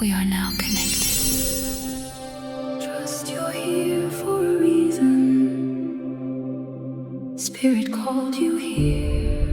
We are now connected. Trust you're here for a reason. Spirit called you here.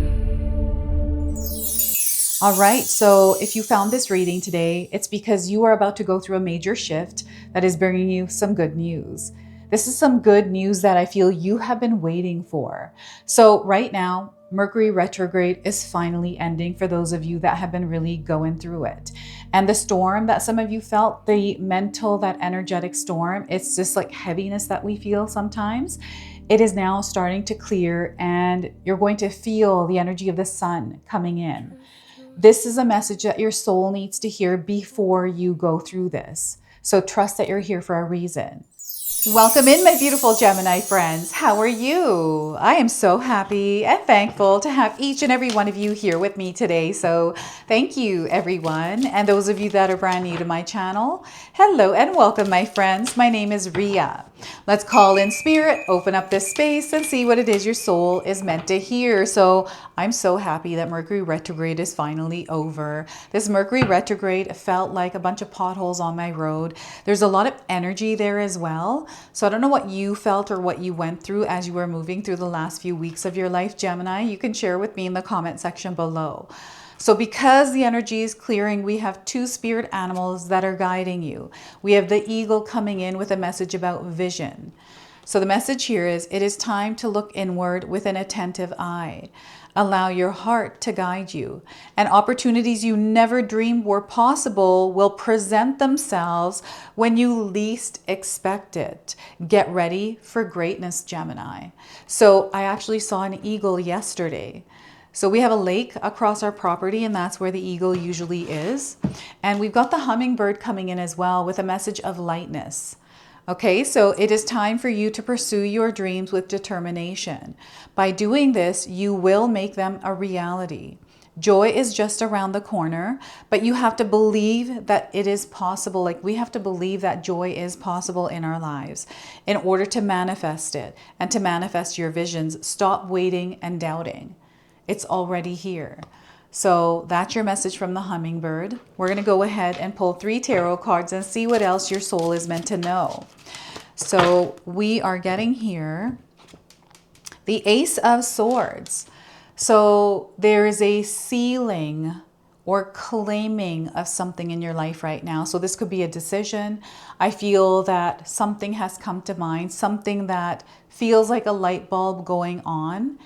All right, so if you found this reading today, it's because you are about to go through a major shift that is bringing you some good news. This is some good news that I feel you have been waiting for. So right now, Mercury retrograde is finally ending for those of you that have been really going through it. And the storm that some of you felt, the mental, that energetic storm, it's just like heaviness that we feel sometimes. It is now starting to clear and you're going to feel the energy of the sun coming in. This is a message that your soul needs to hear before you go through this. So trust that you're here for a reason. Welcome in, my beautiful Gemini friends. How are you? I am so happy and thankful to have each and every one of you here with me today. So thank you, everyone. And those of you that are brand new to my channel, hello and welcome, my friends. My name is Ria. Let's call in spirit, open up this space and see what it is your soul is meant to hear. So I'm so happy that Mercury retrograde is finally over. This Mercury retrograde felt like a bunch of potholes on my road. There's a lot of energy there as well. So I don't know what you felt or what you went through as you were moving through the last few weeks of your life, Gemini. You can share with me in the comment section below. So because the energy is clearing, we have two spirit animals that are guiding you. We have the eagle coming in with a message about vision. So the message here is, it is time to look inward with an attentive eye. Allow your heart to guide you. And opportunities you never dreamed were possible will present themselves when you least expect it. Get ready for greatness, Gemini. So I actually saw an eagle yesterday. So we have a lake across our property, and that's where the eagle usually is. And we've got the hummingbird coming in as well with a message of lightness. Okay, so it is time for you to pursue your dreams with determination. By doing this, you will make them a reality. Joy is just around the corner, but you have to believe that it is possible. Like, we have to believe that joy is possible in our lives in order to manifest it and to manifest your visions. Stop waiting and doubting. It's already here. So that's your message from the hummingbird. We're going to go ahead and pull 3 tarot cards and see what else your soul is meant to know. So we are getting here the Ace of Swords. So there is a sealing or claiming of something in your life right now. So this could be a decision. I feel that something has come to mind, something that feels like a light bulb going on,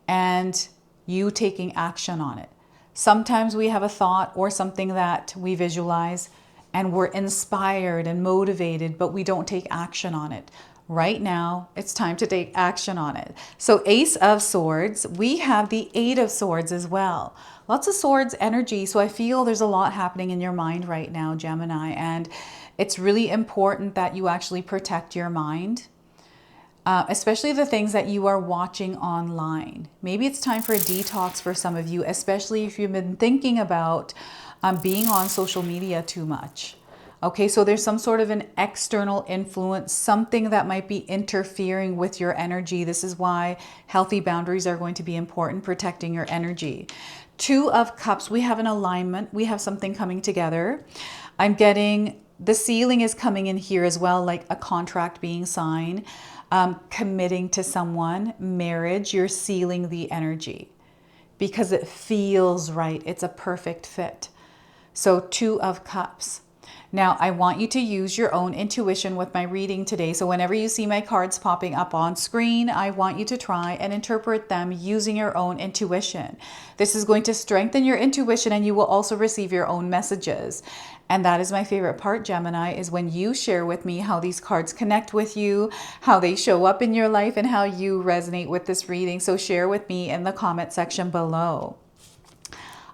and you taking action on it. Sometimes we have a thought or something that we visualize and we're inspired and motivated, but we don't take action on it. Right now, it's time to take action on it. So Ace of Swords, we have the 8 of Swords as well. Lots of swords energy. So I feel there's a lot happening in your mind right now, Gemini, and it's really important that you actually protect your mind. Especially the things that you are watching online. Maybe it's time for a detox for some of you, especially if you've been thinking about being on social media too much. Okay, so there's some sort of an external influence, something that might be interfering with your energy. This is why healthy boundaries are going to be important, protecting your energy. 2 of Cups, we have an alignment. We have something coming together. I'm getting the ceiling is coming in here as well, like a contract being signed. Committing to someone, marriage, you're sealing the energy because it feels right. It's a perfect fit. So 2 of Cups. Now, I want you to use your own intuition with my reading today. So whenever you see my cards popping up on screen, I want you to try and interpret them using your own intuition. This is going to strengthen your intuition, and you will also receive your own messages. And that is my favorite part, Gemini, is when you share with me how these cards connect with you, how they show up in your life, and how you resonate with this reading. So share with me in the comment section below.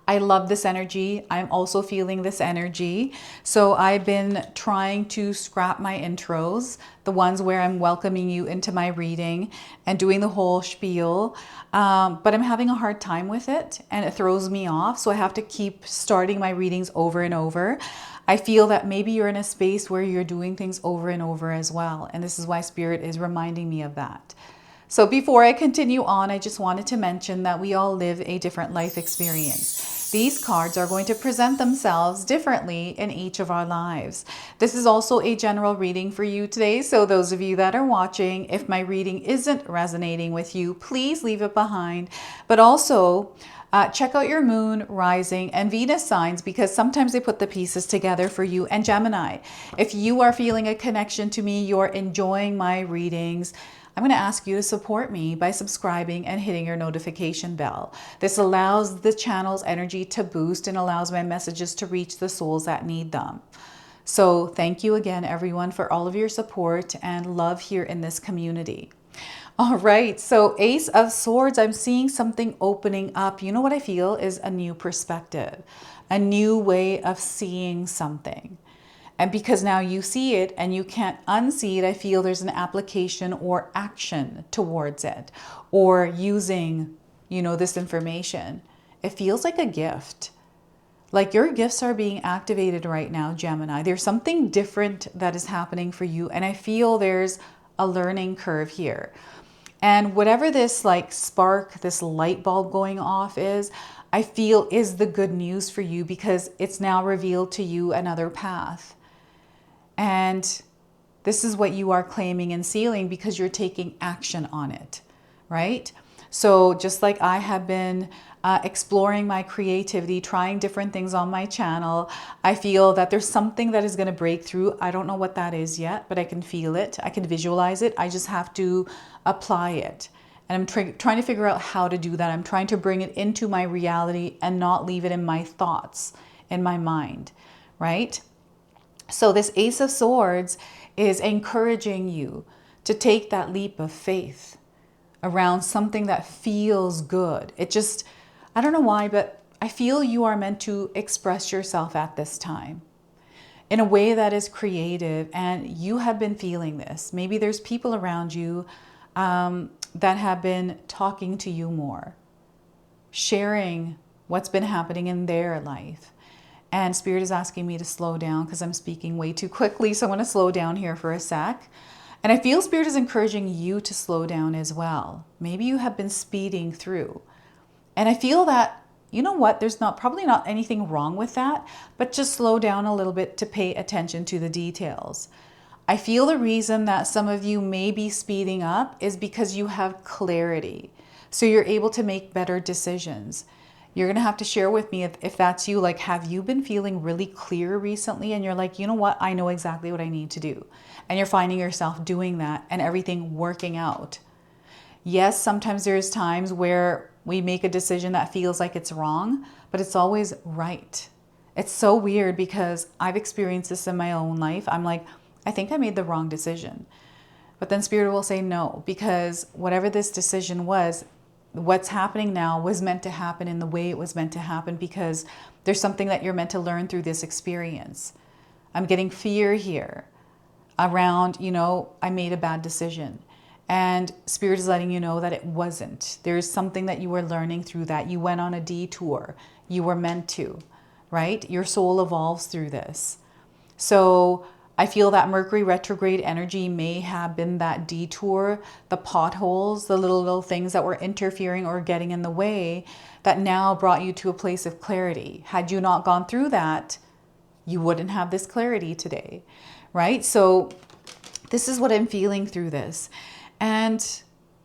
I love this energy. I'm also feeling this energy. So I've been trying to scrap my intros, the ones where I'm welcoming you into my reading and doing the whole spiel. But I'm having a hard time with it and it throws me off. So I have to keep starting my readings over and over. I feel that maybe you're in a space where you're doing things over and over as well. And this is why Spirit is reminding me of that. So before I continue on, I just wanted to mention that we all live a different life experience. These cards are going to present themselves differently in each of our lives. This is also a general reading for you today. So those of you that are watching, if my reading isn't resonating with you, please leave it behind. But also, check out your moon, rising, and Venus signs, because sometimes they put the pieces together for you. And Gemini, if you are feeling a connection to me, you're enjoying my readings, I'm going to ask you to support me by subscribing and hitting your notification bell. This allows the channel's energy to boost and allows my messages to reach the souls that need them. So thank you again, everyone, for all of your support and love here in this community. All right, so Ace of Swords, I'm seeing something opening up. You know what I feel is a new perspective, a new way of seeing something. And because now you see it and you can't unsee it, I feel there's an application or action towards it, or using, this information. It feels like a gift. Like your gifts are being activated right now, Gemini. There's something different that is happening for you. And I feel there's a learning curve here. And whatever this spark, this light bulb going off is, I feel is the good news for you, because it's now revealed to you another path. And this is what you are claiming and sealing because you're taking action on it, right? So just like I have been exploring my creativity, trying different things on my channel, I feel that there's something that is going to break through. I don't know what that is yet, but I can feel it. I can visualize it. I just have to apply it. And I'm trying to figure out how to do that. I'm trying to bring it into my reality and not leave it in my thoughts, in my mind, right? So this Ace of Swords is encouraging you to take that leap of faith around something that feels good. It just, I don't know why, but I feel you are meant to express yourself at this time in a way that is creative, and you have been feeling this. Maybe there's people around you that have been talking to you more, sharing what's been happening in their life. And Spirit is asking me to slow down because I'm speaking way too quickly. So I want to slow down here for a sec. And I feel Spirit is encouraging you to slow down as well. Maybe you have been speeding through. And I feel that, you know what, there's probably not anything wrong with that, but just slow down a little bit to pay attention to the details. I feel the reason that some of you may be speeding up is because you have clarity. So you're able to make better decisions. You're going to have to share with me if that's you. Like, have you been feeling really clear recently? And you're like, you know what? I know exactly what I need to do. And you're finding yourself doing that and everything working out. Yes, sometimes there's times where we make a decision that feels like it's wrong, but it's always right. It's so weird because I've experienced this in my own life. I'm like, I think I made the wrong decision. But then Spirit will say no, because whatever this decision was, what's happening now was meant to happen in the way it was meant to happen, because there's something that you're meant to learn through this experience. I'm getting fear here around, I made a bad decision. And Spirit is letting you know that it wasn't. There's something that you were learning through that. You went on a detour. You were meant to, right? Your soul evolves through this. So I feel that Mercury retrograde energy may have been that detour, the potholes, the little things that were interfering or getting in the way that now brought you to a place of clarity. Had you not gone through that, you wouldn't have this clarity today, right? So this is what I'm feeling through this. And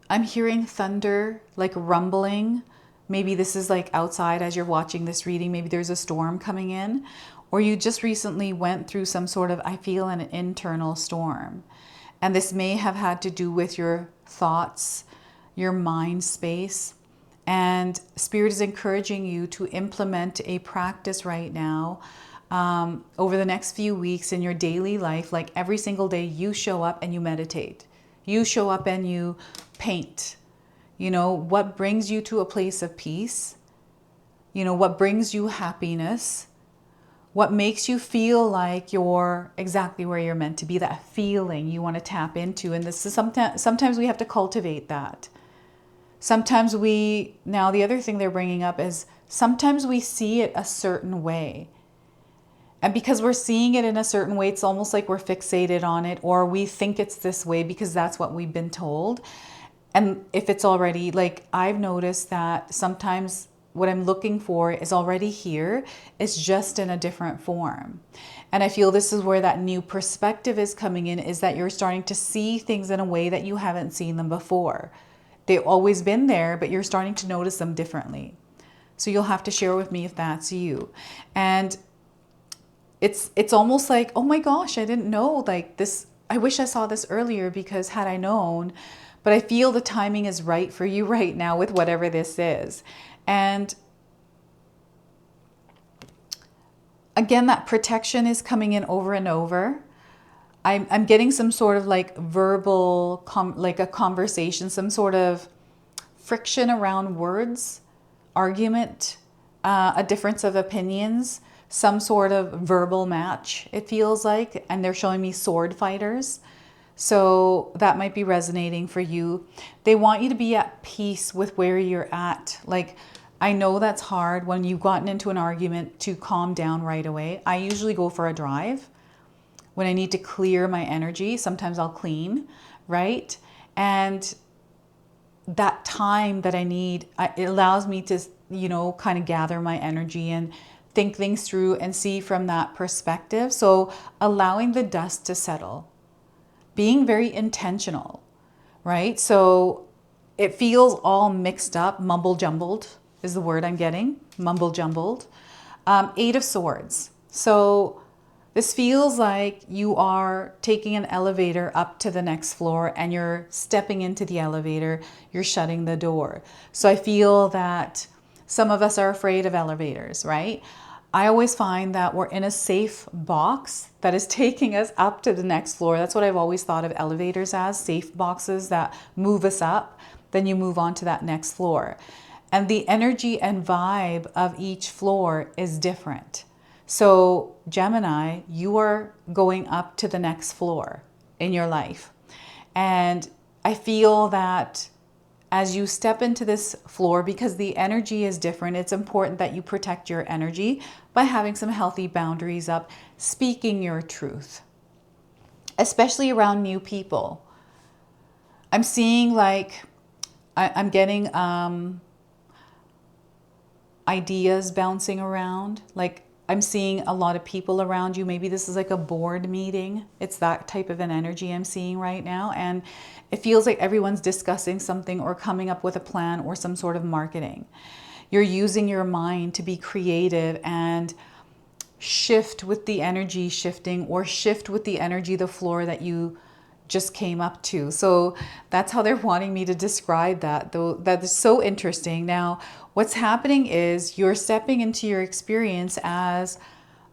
I'm hearing thunder, like rumbling. Maybe this is like outside as you're watching this reading. Maybe there's a storm coming in. Or you just recently went through some sort of, I feel, an internal storm. And this may have had to do with your thoughts, your mind space. And Spirit is encouraging you to implement a practice right now over the next few weeks in your daily life. Like every single day you show up and you meditate. You show up and you paint. What brings you to a place of peace? What brings you happiness? What makes you feel like you're exactly where you're meant to be, that feeling you want to tap into. And this is sometimes we have to cultivate that. Sometimes now the other thing they're bringing up is sometimes we see it a certain way. And because we're seeing it in a certain way, it's almost like we're fixated on it, or we think it's this way because that's what we've been told. And if it's already, like, I've noticed that sometimes what I'm looking for is already here. It's just in a different form. And I feel this is where that new perspective is coming in, is that you're starting to see things in a way that you haven't seen them before. They've always been there, but you're starting to notice them differently. So you'll have to share with me if that's you. And it's almost like, oh my gosh, I didn't know like this. I wish I saw this earlier, because had I known, but I feel the timing is right for you right now with whatever this is. And again, that protection is coming in over and over. I'm getting some sort of like verbal, like a conversation, some sort of friction around words, argument, a difference of opinions, some sort of verbal match, it feels like. And they're showing me sword fighters. So that might be resonating for you. They want you to be at peace with where you're at. Like, I know that's hard when you've gotten into an argument to calm down right away. I usually go for a drive when I need to clear my energy. Sometimes I'll clean, right? And that time that I need, it allows me to, kind of gather my energy and think things through and see from that perspective. So allowing the dust to settle, being very intentional, right? So it feels all mixed up, mumble jumbled is the word I'm getting, mumble jumbled. Eight of Swords. So this feels like you are taking an elevator up to the next floor and you're stepping into the elevator, you're shutting the door. So I feel that some of us are afraid of elevators, right? I always find that we're in a safe box that is taking us up to the next floor. That's what I've always thought of elevators as, safe boxes that move us up. Then you move on to that next floor. And the energy and vibe of each floor is different. So Gemini, you are going up to the next floor in your life. And I feel that as you step into this floor, because the energy is different, it's important that you protect your energy by having some healthy boundaries up, speaking your truth, especially around new people. I'm seeing like, I'm getting ideas bouncing around. Like, I'm seeing a lot of people around you. Maybe this is like a board meeting. It's that type of an energy I'm seeing right now. And it feels like everyone's discussing something or coming up with a plan or some sort of marketing. You're using your mind to be creative and shift with the energy shifting, or shift with the energy, the floor that you just came up to. So that's how they're wanting me to describe that, though. That is so interesting. Now, what's happening is you're stepping into your experience as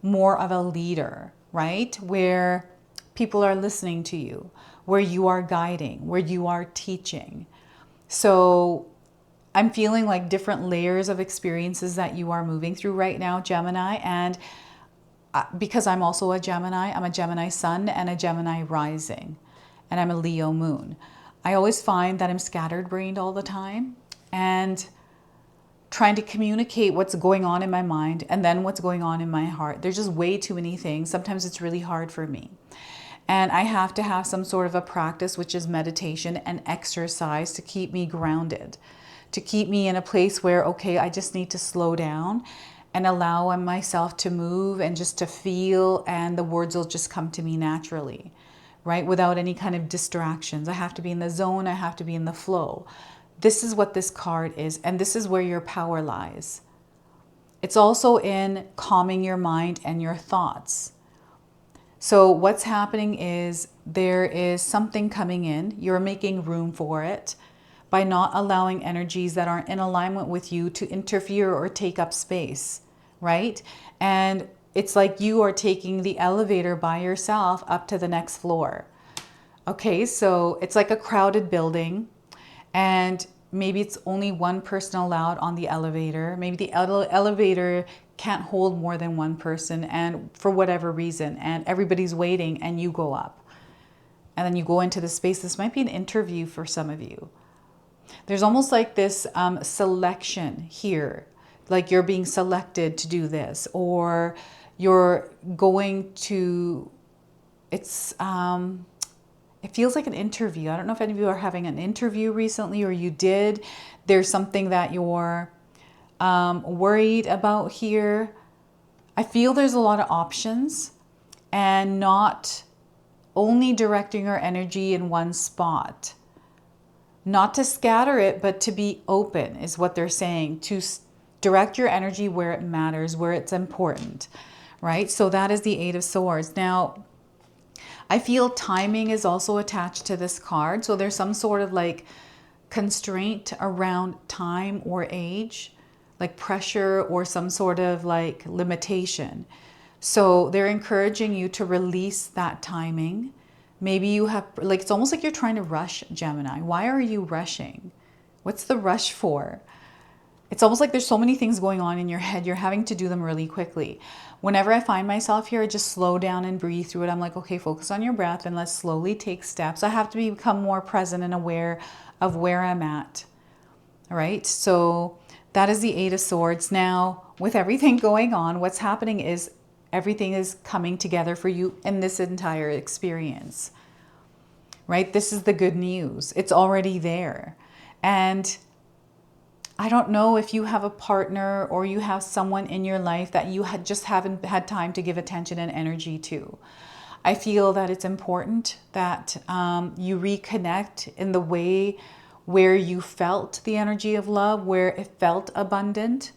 more of a leader, right? Where people are listening to you, where you are guiding, where you are teaching. So I'm feeling like different layers of experiences that you are moving through right now, Gemini. And because I'm also a Gemini, I'm a Gemini sun and a Gemini rising, and I'm a Leo moon. I always find that I'm scattered-brained all the time and trying to communicate what's going on in my mind and then what's going on in my heart. There's just way too many things. Sometimes it's really hard for me. And I have to have some sort of a practice, which is meditation and exercise, to keep me grounded, to keep me in a place where, okay, I just need to slow down and allow myself to move and just to feel, and the words will just come to me naturally, right? Without any kind of distractions. I have to be in the zone. I have to be in the flow. This is what this card is, and this is where your power lies. It's also in calming your mind and your thoughts. So what's happening is there is something coming in. You're making room for it by not allowing energies that aren't in alignment with you to interfere or take up space, right? And it's like you are taking the elevator by yourself up to the next floor. Okay, so it's like a crowded building, and maybe it's only one person allowed on the elevator. Maybe the elevator can't hold more than one person, and for whatever reason, and everybody's waiting, and you go up. And then you go into the space. This might be an interview for some of you. There's almost like this selection here, like you're being selected to do this, or you're going to, it feels like an interview. I don't know if any of you are having an interview recently, or you did. There's something that you're worried about here. I feel there's a lot of options and not only directing our energy in one spot. Not to scatter it, but to be open is what they're saying. To direct your energy where it matters, where it's important, right? So that is the Eight of Swords. Now, I feel timing is also attached to this card. So there's some sort of like constraint around time or age, like pressure or some sort of like limitation. So they're encouraging you to release that timing. Maybe you have, like, it's almost like you're trying to rush, Gemini. Why are you rushing? What's the rush for? It's almost like there's so many things going on in your head. You're having to do them really quickly. Whenever I find myself here, I just slow down and breathe through it. I'm like, okay, focus on your breath and let's slowly take steps. I have to become more present and aware of where I'm at. All right. So that is the Eight of Swords. Now, with everything going on, what's happening is everything is coming together for you in this entire experience, right? This is the good news. It's already there. And I don't know if you have a partner or you have someone in your life that you just haven't had time to give attention and energy to. I feel that it's important that you reconnect in the way where you felt the energy of love, where it felt abundant.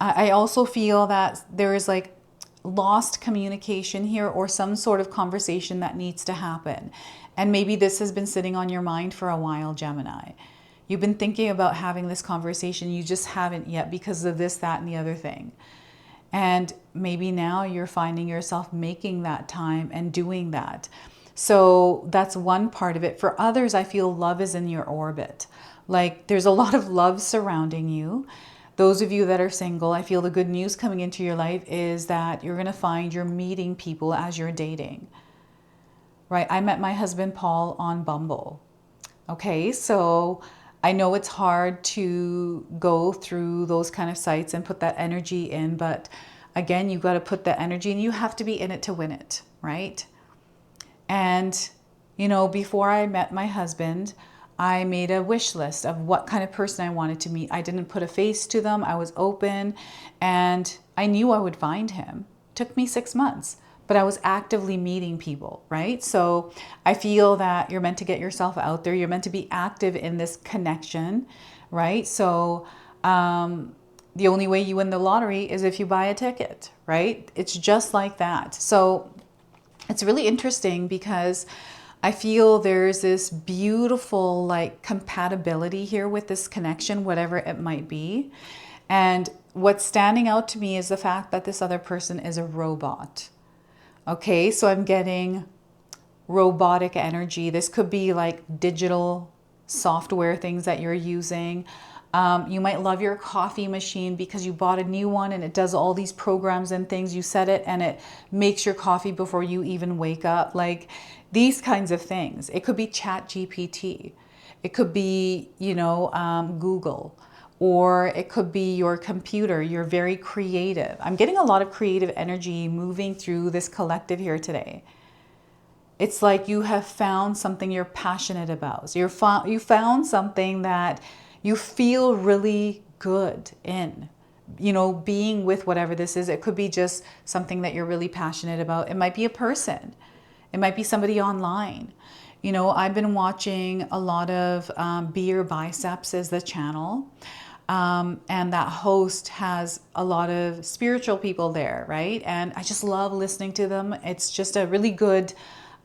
I also feel that there is like lost communication here or some sort of conversation that needs to happen. And maybe this has been sitting on your mind for a while, Gemini. You've been thinking about having this conversation. You just haven't yet because of this, that, and the other thing. And maybe now you're finding yourself making that time and doing that. So that's one part of it. For others, I feel love is in your orbit. Like there's a lot of love surrounding you. Those of you that are single, I feel the good news coming into your life is that you're going to find you're meeting people as you're dating. Right? I met my husband, Paul, on Bumble. Okay, so I know it's hard to go through those kind of sites and put that energy in, but again, you've got to put that energy and you have to be in it to win it, right? And, you know, before I met my husband, I made a wish list of what kind of person I wanted to meet. I didn't put a face to them. I was open and I knew I would find him. It took me 6 months, but I was actively meeting people, right? So I feel that you're meant to get yourself out there. You're meant to be active in this connection, right? So the only way you win the lottery is if you buy a ticket, right? It's just like that. So it's really interesting because I feel there's this beautiful like compatibility here with this connection, whatever it might be. And what's standing out to me is the fact that this other person is a robot. Okay, so I'm getting robotic energy. This could be like digital software things that you're using. You might love your coffee machine because you bought a new one and it does all these programs and things. You set it and it makes your coffee before you even wake up. Like these kinds of things. It could be Chat GPT. It could be, you know, Google. Or it could be your computer. You're very creative. I'm getting a lot of creative energy moving through this collective here today. It's like you have found something you're passionate about. So you found something that you feel really good in, you know, being with whatever this is. It could be just something that you're really passionate about. It might be a person. It might be somebody online. You know, I've been watching a lot of Be Your Biceps is the channel. And that host has a lot of spiritual people there, right? And I just love listening to them. It's just a really good,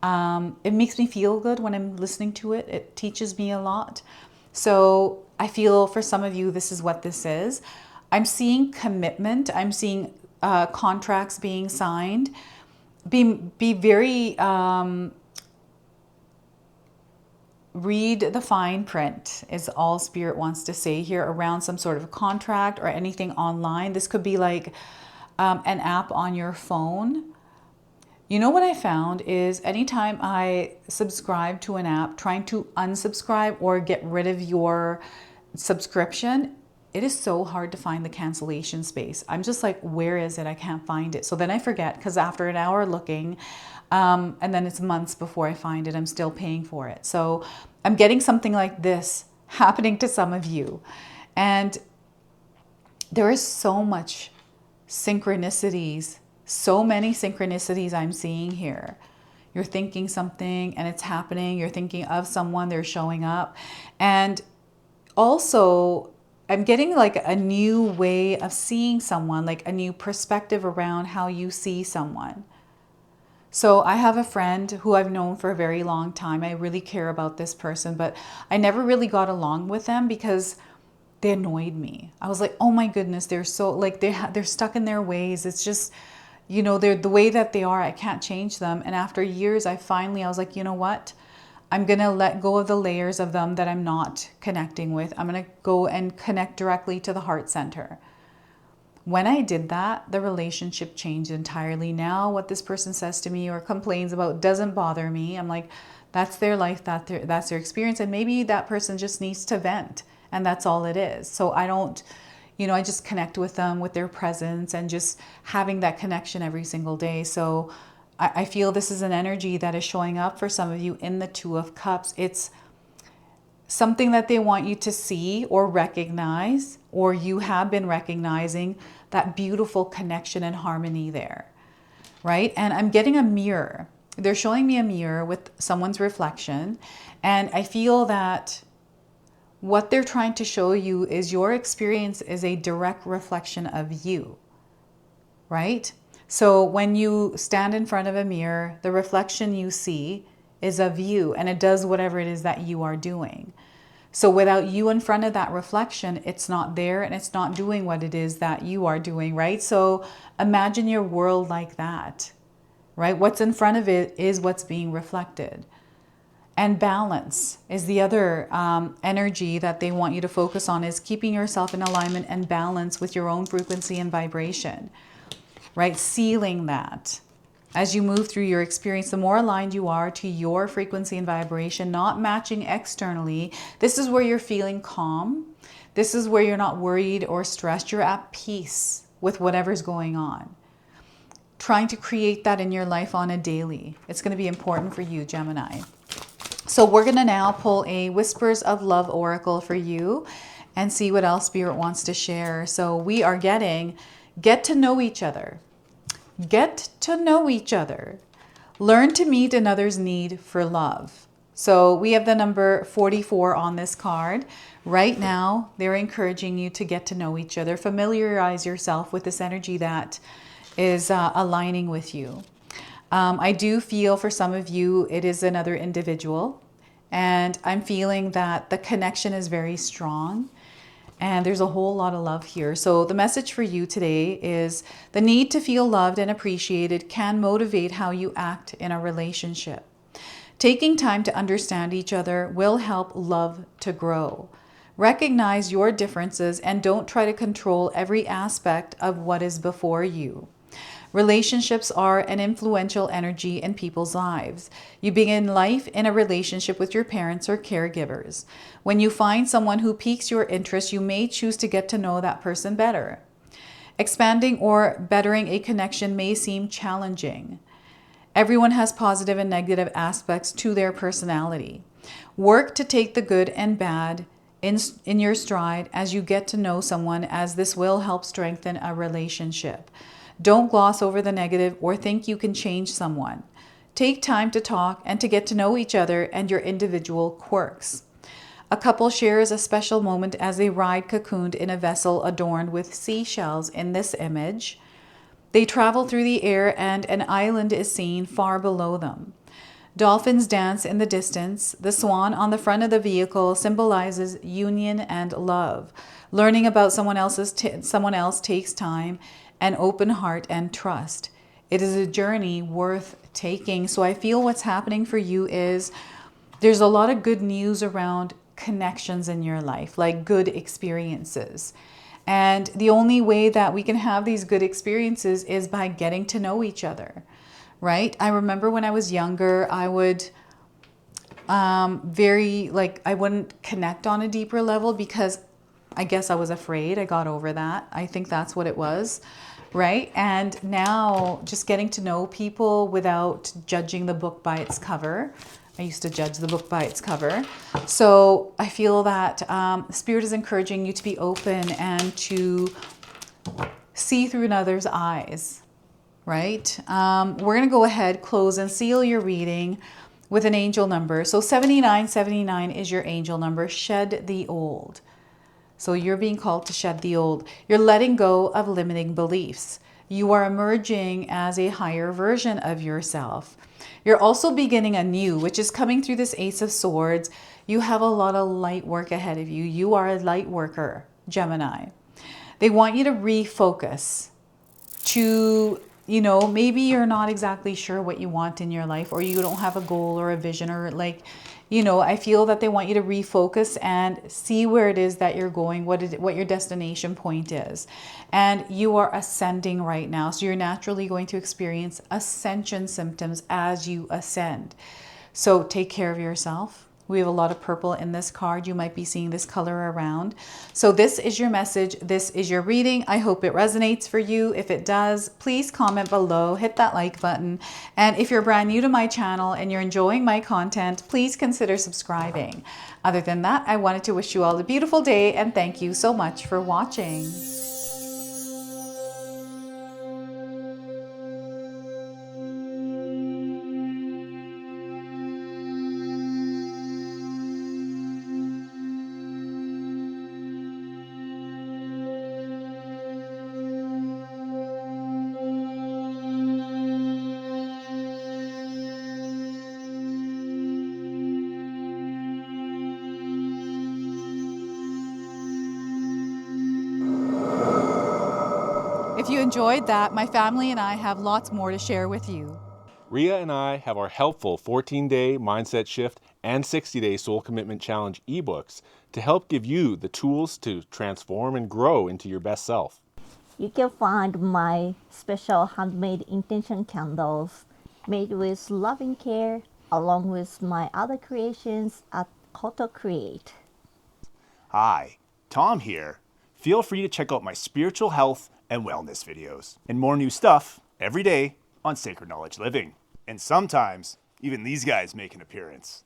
it makes me feel good when I'm listening to it. It teaches me a lot. So I feel for some of you, this is what this is. I'm seeing commitment. I'm seeing contracts being signed. Be very, read the fine print is all Spirit wants to say here around some sort of contract or anything online. This could be like an app on your phone. You know what I found is anytime I subscribe to an app, trying to unsubscribe or get rid of your subscription, it is so hard to find the cancellation space. I'm just like, where is it? I can't find it. So then I forget because after an hour looking, and then it's months before I find it, I'm still paying for it. So I'm getting something like this happening to some of you. And There is so much synchronicities, so many synchronicities I'm seeing here. You're thinking something and it's happening. You're thinking of someone, they're showing up. And also, I'm getting like a new way of seeing someone, like a new perspective around how you see someone. So I have a friend who I've known for a very long time. I really care about this person, but I never really got along with them because they annoyed me. I was like, oh my goodness, they're so like they're stuck in their ways. It's just, they're the way that they are. I can't change them. And after years, I was like, you know what? I'm going to let go of the layers of them that I'm not connecting with. I'm going to go and connect directly to the heart center. When I did that, the relationship changed entirely. Now, what this person says to me or complains about doesn't bother me. I'm like, that's their life, that's their experience. And maybe that person just needs to vent. And that's all it is. So I don't, I just connect with them, with their presence, and just having that connection every single day. So I feel this is an energy that is showing up for some of you in the Two of Cups. It's something that they want you to see or recognize, or you have been recognizing that beautiful connection and harmony there, right? And I'm getting a mirror. They're showing me a mirror with someone's reflection. And I feel that what they're trying to show you is your experience is a direct reflection of you, right? So when you stand in front of a mirror, the reflection you see is of you, and it does whatever it is that you are doing. So without you in front of that reflection, it's not there and it's not doing what it is that you are doing, right? So imagine your world like that, right? What's in front of it is what's being reflected. And balance is the other energy that they want you to focus on, is keeping yourself in alignment and balance with your own frequency and vibration, right? Sealing that. As you move through your experience, the more aligned you are to your frequency and vibration, not matching externally, this is where you're feeling calm. This is where you're not worried or stressed. You're at peace with whatever's going on. Trying to create that in your life on a daily. It's going to be important for you, Gemini. So we're going to now pull a Whispers of Love Oracle for you and see what else Spirit wants to share. So we are getting, get to know each other. Get to know each other. Learn to meet another's need for love. So we have the number 44 on this card. Right now, they're encouraging you to get to know each other. Familiarize yourself with this energy that is aligning with you. I do feel for some of you, it is another individual. And I'm feeling that the connection is very strong. And there's a whole lot of love here. So the message for you today is the need to feel loved and appreciated can motivate how you act in a relationship. Taking time to understand each other will help love to grow. Recognize your differences and don't try to control every aspect of what is before you. Relationships are an influential energy in people's lives. You begin life in a relationship with your parents or caregivers. When you find someone who piques your interest, you may choose to get to know that person better. Expanding or bettering a connection may seem challenging. Everyone has positive and negative aspects to their personality. Work to take the good and bad in your stride as you get to know someone, as this will help strengthen a relationship. Don't gloss over the negative or think you can change someone. Take time to talk and to get to know each other and your individual quirks. A couple shares a special moment as they ride cocooned in a vessel adorned with seashells in this image. They travel through the air and an island is seen far below them. Dolphins dance in the distance. The swan on the front of the vehicle symbolizes union and love. Learning about someone else takes time, an open heart, and trust. It is a journey worth taking. So I feel what's happening for you is there's a lot of good news around connections in your life, like good experiences. And the only way that we can have these good experiences is by getting to know each other, right? I remember when I was younger, I would I wouldn't connect on a deeper level because I guess I was afraid. I got over that. I think that's what it was, right? And now just getting to know people without judging the book by its cover. I used to judge the book by its cover. So I feel that Spirit is encouraging you to be open and to see through another's eyes, right? We're going to go ahead, close and seal your reading with an angel number. So 7979 is your angel number. Shed the old. So you're being called to shed the old. You're letting go of limiting beliefs. You are emerging as a higher version of yourself. You're also beginning anew, which is coming through this Ace of Swords. You have a lot of light work ahead of you. You are a light worker, Gemini. They want you to refocus to, maybe you're not exactly sure what you want in your life, or you don't have a goal or a vision, or I feel that they want you to refocus and see where it is that you're going, what your destination point is. And you are ascending right now. So you're naturally going to experience ascension symptoms as you ascend. So take care of yourself. We have a lot of purple in this card. You might be seeing this color around. So this is your message. This is your reading. I hope it resonates for you. If it does, please comment below, hit that like button. And if you're brand new to my channel and you're enjoying my content, please consider subscribing. Other than that, I wanted to wish you all a beautiful day and thank you so much for watching. If you enjoyed that, my family and I have lots more to share with you. Ria and I have our helpful 14-day mindset shift and 60-day soul commitment challenge ebooks to help give you the tools to transform and grow into your best self. You can find my special handmade intention candles made with loving care along with my other creations at Koto Create. Hi, Tom here. Feel free to check out my spiritual health and wellness videos and more new stuff every day on Sacred Knowledge Living. And sometimes even these guys make an appearance.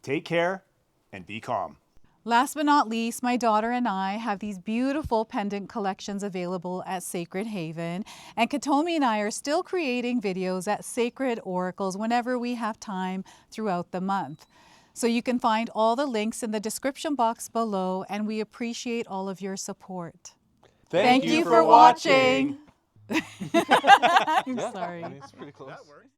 Take care and be calm. Last but not least, my daughter and I have these beautiful pendant collections available at Sacred Haven. And Katomi and I are still creating videos at Sacred Oracles whenever we have time throughout the month. So you can find all the links in the description box below, and we appreciate all of your support. Thank you for watching. I'm sorry. It's pretty close.